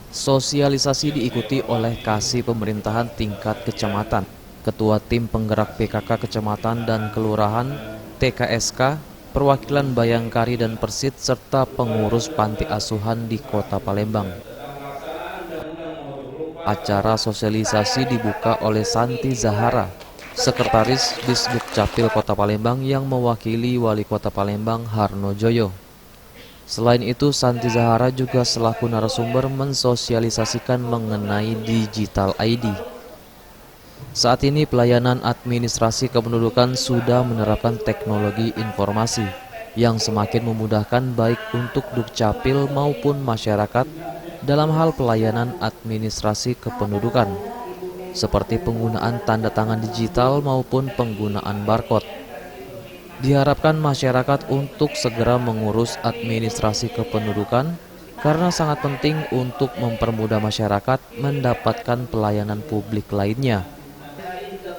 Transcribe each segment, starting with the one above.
Sosialisasi diikuti oleh Kasih Pemerintahan tingkat kecamatan, Ketua Tim Penggerak PKK Kecamatan dan Kelurahan, TKSK, perwakilan Bayangkari dan Persit, serta pengurus panti asuhan di Kota Palembang. Acara sosialisasi dibuka oleh Santi Zahara, Sekretaris Disdukcapil Kota Palembang yang mewakili Wali Kota Palembang Harno Joyo. Selain itu, Santi Zahara juga selaku narasumber mensosialisasikan mengenai Digital ID. Saat ini pelayanan administrasi kependudukan sudah menerapkan teknologi informasi yang semakin memudahkan baik untuk Dukcapil maupun masyarakat dalam hal pelayanan administrasi kependudukan, seperti penggunaan tanda tangan digital maupun penggunaan barcode. Diharapkan masyarakat untuk segera mengurus administrasi kependudukan karena sangat penting untuk mempermudah masyarakat mendapatkan pelayanan publik lainnya.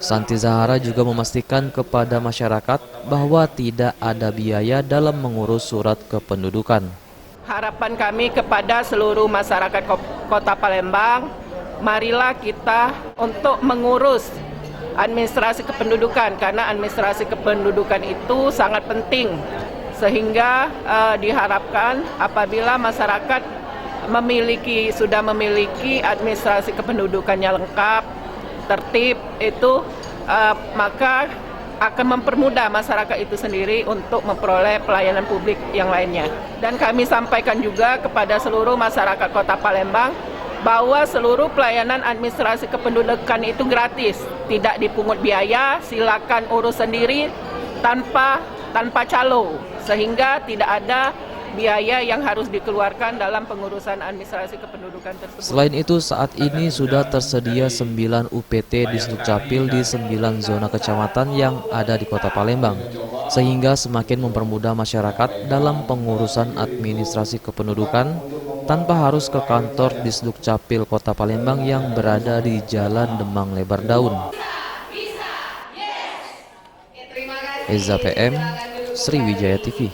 Santi Zahara juga memastikan kepada masyarakat bahwa tidak ada biaya dalam mengurus surat kependudukan. Harapan kami kepada seluruh masyarakat Kota Palembang, marilah kita untuk mengurus administrasi kependudukan, karena administrasi kependudukan itu sangat penting, sehingga diharapkan apabila masyarakat sudah memiliki administrasi kependudukannya lengkap, tertib, itu maka akan mempermudah masyarakat itu sendiri untuk memperoleh pelayanan publik yang lainnya. Dan kami sampaikan juga kepada seluruh masyarakat Kota Palembang bahwa seluruh pelayanan administrasi kependudukan itu gratis, tidak dipungut biaya, silakan urus sendiri tanpa calo, sehingga tidak ada biaya yang harus dikeluarkan dalam pengurusan administrasi kependudukan tersebut. Selain itu, saat ini sudah tersedia 9 UPT Disdukcapil di 9 zona kecamatan yang ada di Kota Palembang, sehingga semakin mempermudah masyarakat dalam pengurusan administrasi kependudukan tanpa harus ke kantor Disdukcapil Kota Palembang yang berada di Jalan Demang Lebar Daun. Eza PM, Sriwijaya TV.